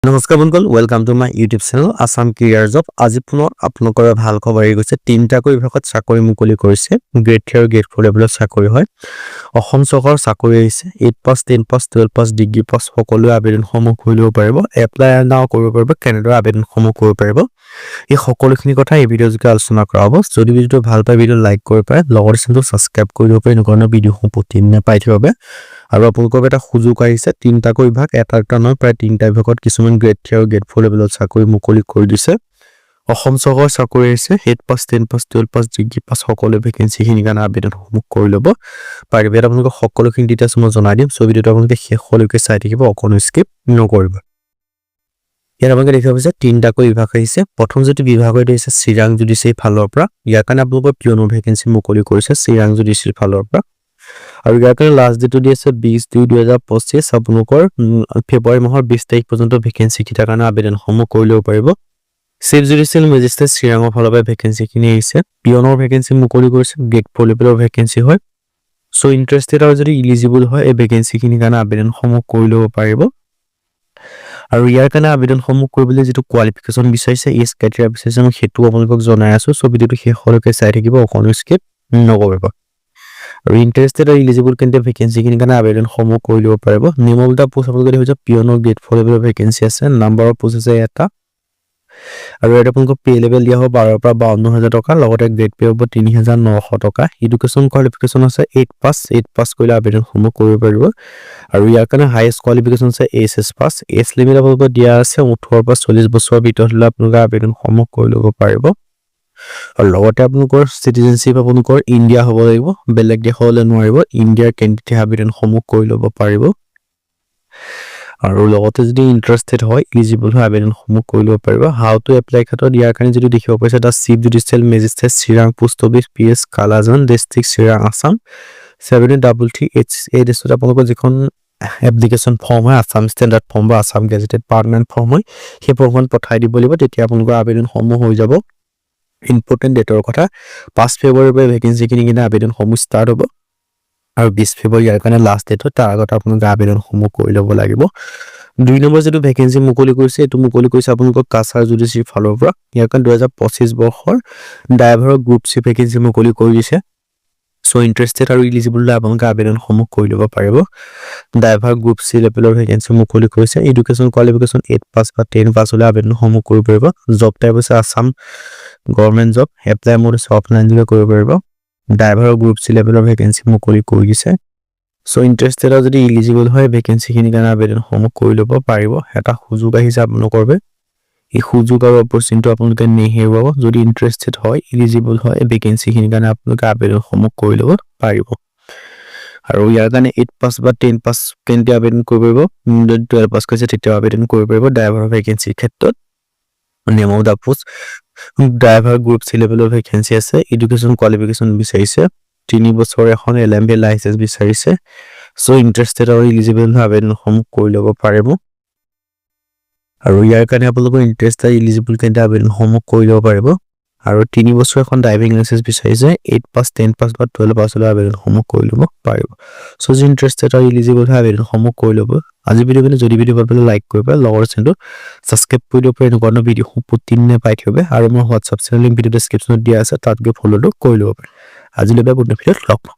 নমস্কাৰ বন্ধুসকল, welcome to my YouTube channel Assam career job. আজি পুনৰ আপোনালোকৰ ভাল খবৰ আহি গৈছে। তিনিটাকৈ বিভাগত চাকৰি মুকলি কৰিছে। গ্ৰেড 3 আৰু গ্ৰেড 4 লেভেলৰ চাকৰি হয়। অসম চৰকাৰৰ চাকৰি আহিছে। 8 পাছ, 10 পাছ, 12 পাছ, ডিগ্ৰী পাছ সকলোৱে আবেদনসমূহ কৰি ল'ব পাৰিব। এপ্লাই নাও কৰিব পাৰিব, কেনেদৰে আবেদনসমূহ কৰিব পাৰিব, এই সকলোখিনি কথা এই ভিডিঅ' যোগে আলোচনা কৰা হ'ব। যদি ভিডিঅ'টো ভাল পায় ভিডিঅ' লাইক কৰিব পাৰে, লগতে চেনেলটো ছাবস্ক্ৰাইব কৰি ল'ব পাৰে এনেকুৱা ধৰণৰ ভিডিঅ'সমূহ প্ৰতিদিনে পাই থাকিব বাবে। আৰু আপোনালোকৰ এটা সুযোগ আহিছে, তিনিটাকৈ বিভাগ, এটা নহয় প্ৰায় তিনিটা বিভাগত কিছুমান গ্ৰেড 3 আৰু গ্ৰেড 4 লেভেলত চাকৰি মুকলি কৰি দিছে। অসম চৰকাৰৰ চাকৰি আহিছে। 8 পাছ, 10 পাছ, 12 পাছ, ডিগ্ৰী পাছ সকলো ভেকেঞ্চিখিনিৰ কাৰণে আবেদনসমূহ কৰি ল'ব পাৰিব। ইয়াত আপোনালোকক সকলোখিনি ডিটেইলছ মই জনাই দিম। চ' ভিডিঅ'টো আপোনালোকে শেষলৈকে চাই থাকিব, অকণো স্কিপ নকৰিব। ইয়াত আপোনালোকে দেখিব পাইছে তিনিটাকৈ বিভাগ আহিছে। প্ৰথম যিটো বিভাগ আহিছে চিৰাং জুডিচিয়াৰী ফালৰ পৰা, ইয়াৰ কাৰণে আপোনালোকৰ পিয়নৰ ভেকেঞ্চি মুকলি কৰিছে চিৰাং জুডিচিয়াৰী ফালৰ পৰা। আৰু ইয়াৰ কাৰণে লাষ্ট ডেটটো দি আছে 20/2/2025। আপোনালোকৰ ফেব্ৰুৱাৰী মাহৰ 20 তাৰিখ পৰ্যন্ত ভেকেঞ্চি কেইটাৰ কাৰণে আবেদনসমূহ কৰি ল'ব পাৰিব। চিফ জুডিচিয়েল মেজিষ্ট্ৰেট চিৰাঙৰ ফালৰ পৰা ভেকেঞ্চিখিনি আহিছে। পিয়নৰ ভেকেঞ্চি মুকলি কৰিছে, গ্ৰেড 4 লেভেলৰ ভেকেঞ্চি হয়। চ' ইণ্টাৰেষ্টেড আৰু যদি ইলিজিবল হয় এই ভেকেঞ্চিখিনিৰ কাৰণে আবেদনসমূহ কৰি ল'ব পাৰিব। আৰু ইয়াৰ কাৰণে আবেদনসমূহ কৰিবলৈ যিটো কোৱালিফিকেশ্যন বিচাৰিছে, এজ ক্ৰাইটেৰিয়া বিচাৰিছে, মই সেইটো আপোনালোকক জনাই আছোঁ। চ' ভিডিঅ'টো শেষলৈকে চাই থাকিব, অকণো স্কিপ নকৰিব। আৰু ইণ্টাৰেষ্টেড আৰু ইলিজিবল কেণ্ডিডেট ভেকেঞ্চিখিনিৰ কাৰণে আবেদনসমূহ কৰি ল'ব পাৰিব। নিয়মমতে পোষ্ট আপোনালোকে দেখিছে পিয়নৰ গ্ৰেড 4 লেভেলৰ ভেকেঞ্চি আছে। নাম্বাৰৰ পোষ্ট আছে এটা। আৰু ইয়াত আপোনালোকক পে লেভেল দিয়া হ'ব 12,000 পৰা 52,000 টকা, লগতে গ্ৰেড পে হ'ব 3,900 টকা। এডুকেশ্যন কোৱালিফিকেশ্যন আছে 8 পাছ কৰিলে আবেদনসমূহ কৰিব পাৰিব। আৰু ইয়াৰ কাৰণে হাইয়েষ্ট কোৱালিফিকেশ্যন আছে HS পাছ। এজ লিমিট আপোনালোকক দিয়া আছে 18 পৰা 40 বছৰৰ ভিতৰত হ'লে আপোনালোকে আবেদনসমূহ কৰি ল'ব পাৰিব। আৰু লগতে আপোনালোকৰ চিটিজেনশ্বিপ আপোনালোকৰ ইণ্ডিয়া হ'ব লাগিব, বেলেগ দেশ হ'লে নোৱাৰিব। ইণ্ডিয়াৰ কেণ্ডিডেটে আবেদনসমূহ কৰি ল'ব পাৰিব। আৰু লগতে যদি ইণ্টাৰেষ্টেড হয়, ইলিজিবল হয়, আবেদনসমূহ কৰি ল'ব পাৰিব। হাউ টু এপ্লাই ক্ষেত্ৰত ইয়াৰ কাৰণে যদি দেখিব পাইছে, এটা chief judicial magistrate Chirang post office PS Kalajan district Chirang Assam 7233H। এই ডিষ্ট্ৰিক্টত আপোনালোকৰ যিখন এপ্লিকেশ্যন ফৰ্ম হয়, আছাম ষ্টেণ্ডাৰ্ড ফৰ্ম বা আছাম গেজেটেড পাৰ্মানেণ্ট ফৰ্ম হয়, সেই ফৰ্মখন পঠাই দিব লাগিব। তেতিয়া আপোনালোকৰ আবেদনসমূহ হৈ যাব। ইম্পৰ্টেণ্ট ডেটৰ কথা, 5 ফেব্ৰুৱাৰীৰ পৰা ভেকেঞ্চিখিনি কিনে আবেদনসমূহ ষ্টাৰ্ট হ'ব। আৰু 20 ফেব্ৰুৱাৰী ইয়াৰ কাৰণে লাষ্ট ডেট হয়, তাৰ আগতে আপোনালোকে আবেদনসমূহ কৰি ল'ব লাগিব। 2 নম্বৰ যিটো ভেকেঞ্চি মুকলি কৰিছে, এইটো মুকলি কৰিছে আপোনালোকৰ কাছাৰ জুডিচিয়াৰী ফালৰ পৰা। ইয়াৰ কাৰণে 2025 বৰ্ষৰ ড্ৰাইভাৰৰ গ্ৰুপ চি ভেকেঞ্চি মুকলি কৰি দিছে। চ' ইণ্টাৰেষ্টেড আৰু ইলিজিবল হ'লে আপোনালোকে আবেদনসমূহ কৰি ল'ব পাৰিব। ড্ৰাইভাৰ গ্ৰুপ চি লেভেলৰ ভেকেঞ্চি মুকলি কৰিছে। এডুকেশ্যন কোৱালিফিকেশ্যন 8 পাছ বা 10 পাছ হ'লে আবেদনসমূহ কৰিব পাৰিব। জব টাইপ হৈছে Assam government job. Apply mode হৈছে অফলাইন যোগে কৰিব পাৰিব। ড্ৰাইভাৰৰ গ্ৰুপ চি লেভেলৰ ভেকেঞ্চি মুকলি কৰি দিছে। চ' ইণ্টাৰেষ্টেড আৰু যদি ইলিজিবল হয় ভেকেঞ্চিখিনিৰ কাৰণে আবেদনসমূহ কৰি ল'ব পাৰিব। এটা সুযোগ আহিছে আপোনালোকৰ বাবে, এই সুযোগ আৰু অপৰচুনিটিটো আপোনালোকে নেহেৰুৱাব। যদি ইণ্টাৰেষ্টেড হয়, ইলিজিবল হয়, ভেকেঞ্চিখিনিৰ কাৰণে আপোনালোকে আবেদনসমূহ কৰি ল'ব পাৰিব। আৰু ইয়াৰ কাৰণে 8 পাছ বা 10 পাছ কেন্দ্ৰীয় আবেদন কৰিব পাৰিব। যদি 12 পাছ কৰিছে তেতিয়াও আবেদন কৰিব পাৰিব। ড্ৰাইভাৰৰ ভেকেঞ্চিৰ ক্ষেত্ৰত নিয়মৰ পোষ্ট ড্ৰাইভাৰ গ্ৰুপ চি লেভেলৰ ভেকেঞ্চি আছে। এডুকেশ্যন কোৱালিফিকেশ্যন বিচাৰিছে, 3 বছৰৰ এখন LMB লাইচেন্স বিচাৰিছে। চ' ইণ্টাৰেষ্টেড আৰু ইলিজিবল আবেদনসমূহ কৰি ল'ব পাৰিব। আৰু ইয়াৰ কাৰণে আপোনালোকৰ ইণ্টাৰেষ্ট আৰু ইলিজিবল কেন্দ্ৰীয় আবেদনসমূহ কৰি ল'ব পাৰিব। আৰু 3 বছৰ এখন ড্ৰাইভিং লাইচেন্স বিচাৰিছে। 8 পাছ, 10 পাছ বা 12 পাছ হ'লে আবেদনসমূহ কৰি ল'ব পাৰিব। চ' যদি ইণ্টাৰেষ্টেড আৰু ইলিজিবল হয় আবেদনসমূহ কৰি ল'ব। আজি ভিডিঅ' যদি ভিডিঅ' ভাল পালে লাইক কৰিব, লগৰ চেনেলটো ছাবস্ক্ৰাইব কৰি দিব পাৰে এনেকুৱা ধৰণৰ ভিডিঅ'সমূহ প্ৰতিদিনে পাই থাকিব। আৰু মোৰ হোৱাটছআপ চেনেল লিংক ভিডিঅ' ডেছক্ৰিপশ্যনত দিয়া আছে, তাত গৈ ফ'ল'টো কৰি ল'ব পাৰে। আজিলৈ পুনৰ ভিডিঅ'ত লগ পাম।